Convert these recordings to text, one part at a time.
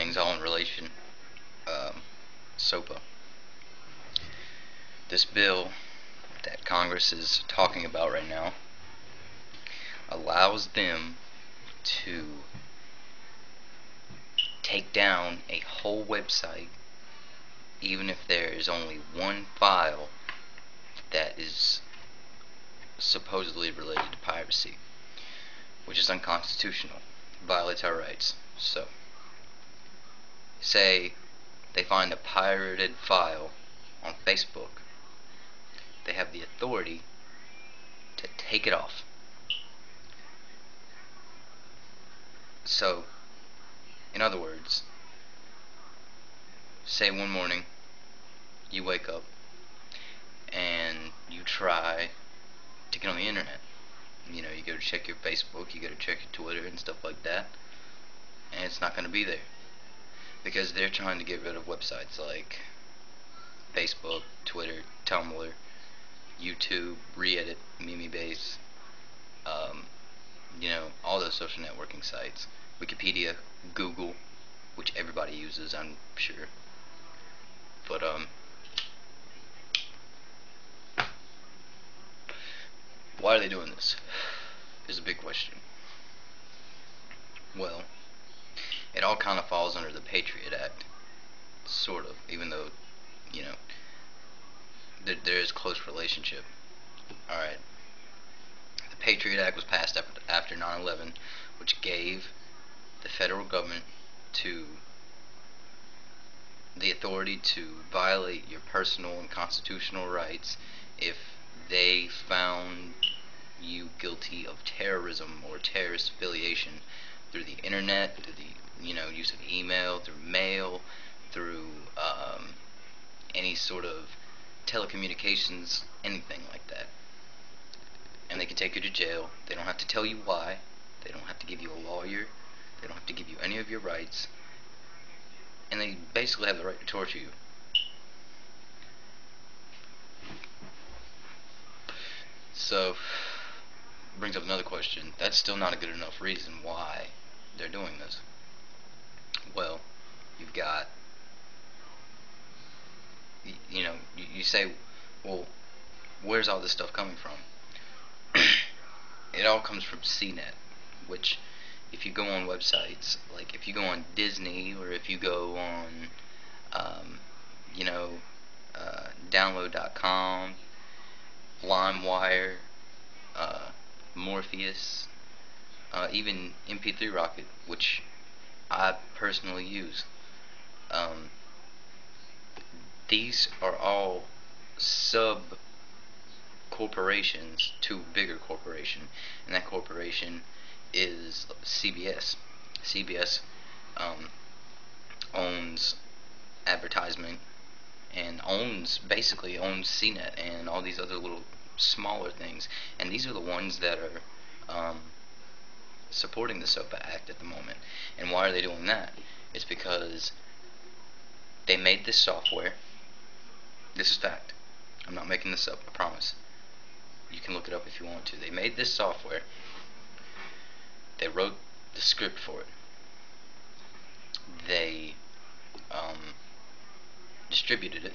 things all in relation. SOPA. This bill that Congress is talking about right now allows them to take down a whole website even if there is only one file that is supposedly related to piracy, which is unconstitutional, violates our rights. So, say they find a pirated file on Facebook, they have the authority to take it off. So, in other words, say one morning you wake up and you try to get on the internet. You know, you go to check your Facebook, you go to check your Twitter and stuff like that, and it's not going to be there because they're trying to get rid of websites like Facebook, Twitter, Tumblr, YouTube, Reddit, Memebase, you know, all those social networking sites, Wikipedia, Google, which everybody uses, I'm sure. But why are they doing this? Is a big question. Well, it all kind of falls under the Patriot Act, sort of, even though, you know, there is close relationship. Alright. The Patriot Act was passed after 9/11, which gave the federal government the authority to violate your personal and constitutional rights if they found you guilty of terrorism or terrorist affiliation through the internet, through the use of email, through mail, through any sort of telecommunications, anything like that. And they can take you to jail. They don't have to tell you why. They don't have to give you a lawyer. They don't have to give you any of your rights. And they basically have the right to torture you. So, brings up another question. That's still not a good enough reason why they're doing this. Well, you've got, you say, well, where's all this stuff coming from? It all comes from CNET, which, if you go on websites, like if you go on Disney, or if you go on, download.com, LimeWire, Morpheus, even MP3 Rocket, which I personally use. These are all sub corporations to a bigger corporation, and that corporation is CBS. CBS owns advertisement and basically owns CNET and all these other little smaller things, and these are the ones that are supporting the SOPA Act at the moment. And why are they doing that? It's because they made this software. This is fact. I'm not making this up, I promise. You can look it up if you want to. They made this software. They wrote the script for it. They distributed it.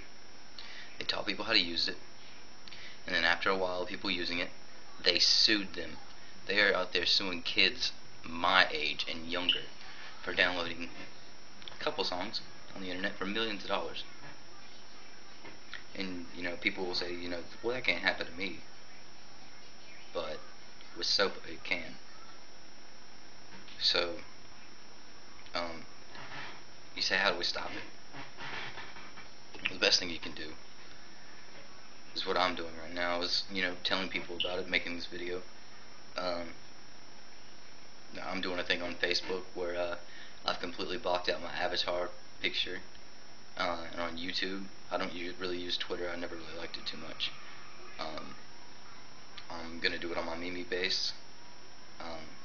They taught people how to use it. And then after a while of people using it, they sued them. They are out there suing kids my age and younger for downloading a couple songs on the internet for millions of dollars. And, people will say, well, that can't happen to me. But with SOPA, it can. So, you say, how do we stop it? The best thing you can do is what I'm doing right now, is, telling people about it, making this video. I'm doing a thing on Facebook where I've completely blocked out my avatar picture, and on YouTube. I don't really use Twitter. I never really liked it too much. I'm gonna do it on my Memebase,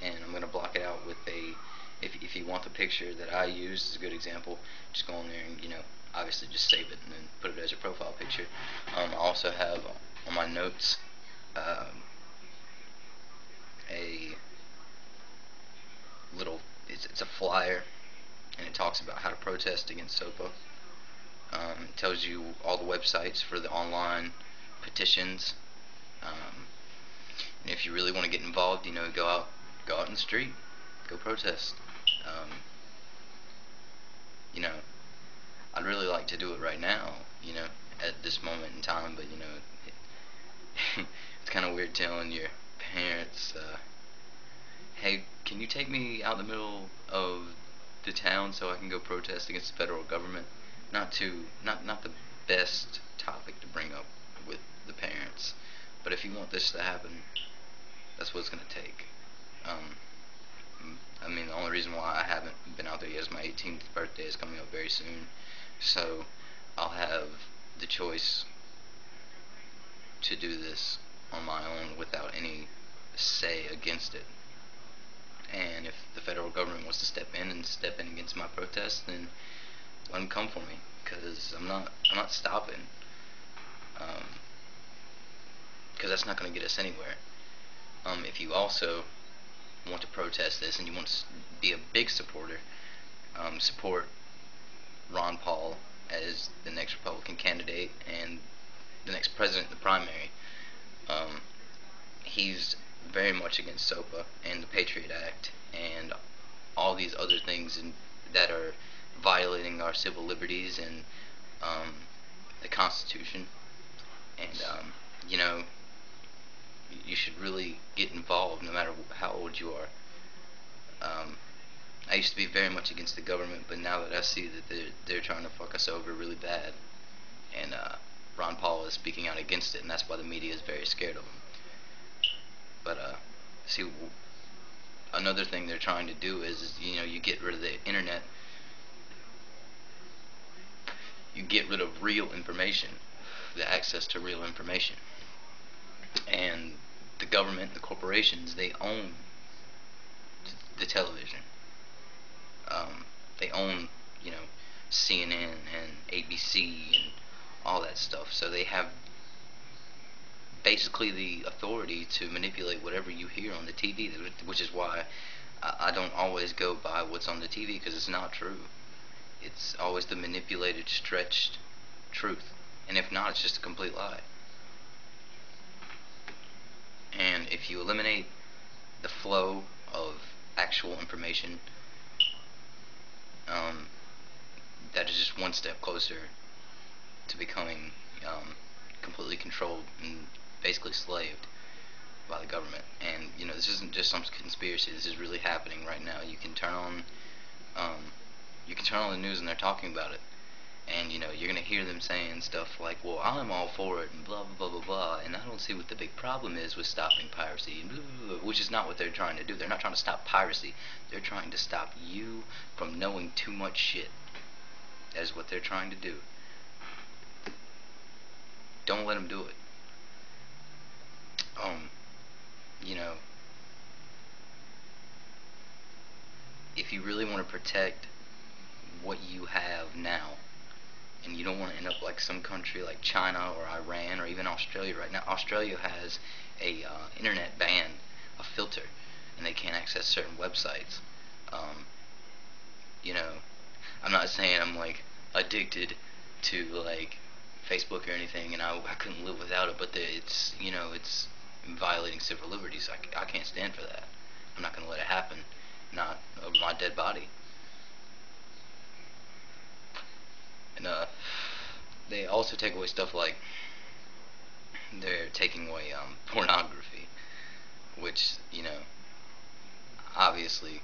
and I'm gonna block it out with a. If you want the picture that I used as a good example, just go in there and obviously just save it and then put it as your profile picture. I also have on my notes a little. It's a flyer, and it talks about how to protest against SOPA. It tells you all the websites for the online petitions. And if you really want to get involved, go out in the street, go protest. Um, you know, I'd really like to do it right now, at this moment in time, but it's kind of weird telling your parents, hey, can you take me out in the middle of the town so I can go protest against the federal government? Not the best topic to bring up with the parents, but if you want this to happen, that's what it's gonna take. Um, I mean, the only reason why I haven't been out there yet is my 18th birthday is coming up very soon, so I'll have the choice to do this on my own without any say against it. And if the federal government wants to step in against my protest, then let them come for me, because I'm not stopping, because that's not going to get us anywhere. If you also want to protest this and you want to be a big supporter, support Ron Paul as the next Republican candidate and the next president in the primary. He's very much against SOPA and the Patriot Act and all these other things that are violating our civil liberties and the Constitution. And you should really get involved, no matter how old you are. I used to be very much against the government, but now that I see that they're trying to fuck us over really bad, and Ron Paul is speaking out against it, and that's why the media is very scared of him. But see, another thing they're trying to do is you get rid of the internet, you get rid of real information, the access to real information, and the government, the corporations, they own the television. They own, CNN and ABC and all that stuff. So they have basically the authority to manipulate whatever you hear on the TV, which is why I don't always go by what's on the TV, because it's not true. It's always the manipulated, stretched truth. And if not, it's just a complete lie. And if you eliminate the flow of actual information, that is just one step closer to becoming completely controlled and basically slaved by the government. And this isn't just some conspiracy. This is really happening right now. You can turn on the news and they're talking about it, and you're gonna hear them saying stuff like, "Well, I'm all for it," and blah blah blah blah blah. And I don't see what the big problem is with stopping piracy, and blah, blah, blah, which is not what they're trying to do. They're not trying to stop piracy. They're trying to stop you from knowing too much shit. That is what they're trying to do. Don't let them do it. If you really want to protect what you have now, and you don't want to end up like some country like China or Iran or even Australia right now. Australia has a internet ban, a filter, and they can't access certain websites. You know, I'm not saying I'm like addicted to like Facebook or anything, and I couldn't live without it, but it's it's violating civil liberties. I can't stand for that. I'm not going to let it happen. Not of my dead body. And they also take away stuff like they're taking away pornography, which obviously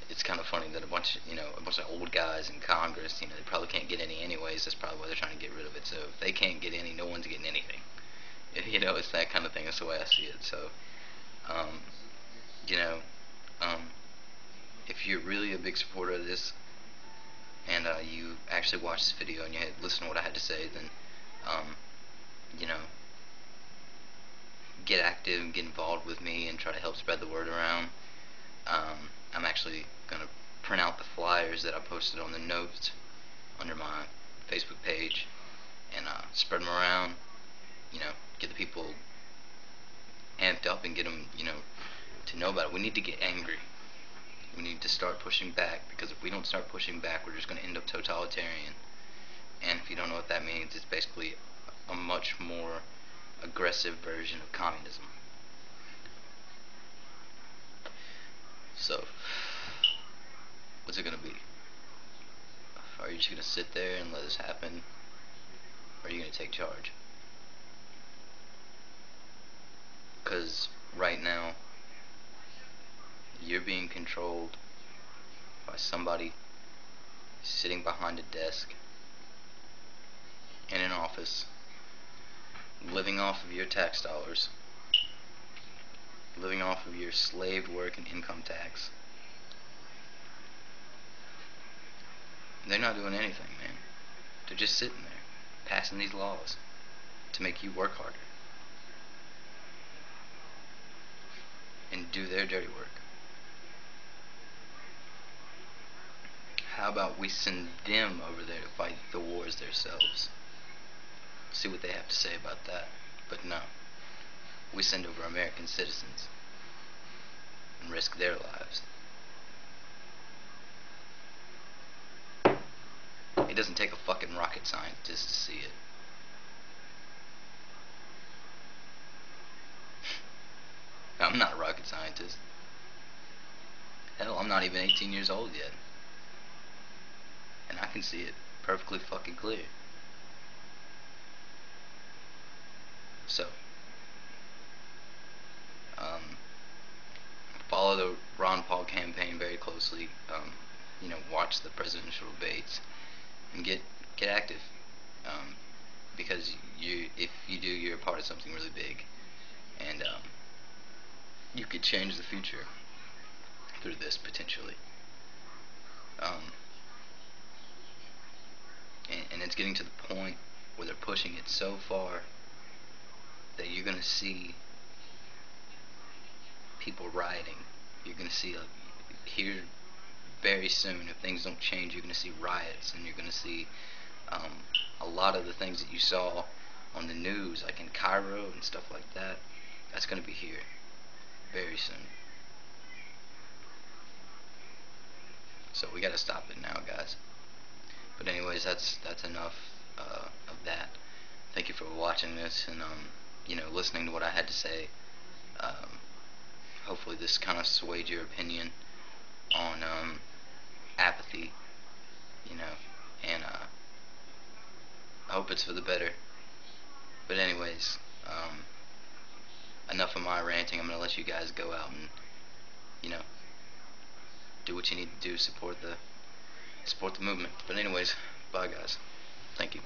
it's kind of funny that a bunch of old guys in Congress, they probably can't get any anyways. That's probably why they're trying to get rid of it. So if they can't get any, no one's getting anything. It's that kind of thing. That's the way I see it. So you know if you're really a big supporter of this, and you actually watch this video and you listen to what I had to say, then you know get active and get involved with me and try to help spread the word around. I'm actually going to print out the flyers that I posted on the notes under my Facebook page and spread them around, get the people amped up and get them, to know about it. We need to get angry. We need to start pushing back, because if we don't start pushing back, we're just going to end up totalitarian. And if you don't know what that means, it's basically a much more aggressive version of communism. So, what's it going to be? Are you just going to sit there and let this happen? Or are you going to take charge? Because right now, you're being controlled by somebody sitting behind a desk in an office, living off of your tax dollars, living off of your slaved work and income tax. They're not doing anything, man. They're just sitting there, passing these laws to make you work harder and do their dirty work. How about we send them over there to fight the wars themselves? See what they have to say about that. But no, we send over American citizens and risk their lives. It doesn't take a fucking rocket scientist to see it. I'm not a rocket scientist. Hell, I'm not even 18 years old yet. And I can see it perfectly fucking clear. So, follow the Ron Paul campaign very closely. Watch the presidential debates and get active. Because if you do, you're a part of something really big, and you could change the future through this potentially. And it's getting to the point where they're pushing it so far that you're gonna see people rioting. You're gonna see here very soon, if things don't change, you're gonna see riots, and you're gonna see a lot of the things that you saw on the news, like in Cairo and stuff like that. That's gonna be here very soon. So we gotta stop it now, guys. But anyways, that's enough of that. Thank you for watching this and listening to what I had to say. Hopefully this kind of swayed your opinion on apathy, and I hope it's for the better. But anyways, enough of my ranting. I'm gonna let you guys go out and do what you need to do, support the movement. But anyways, bye guys. Thank you.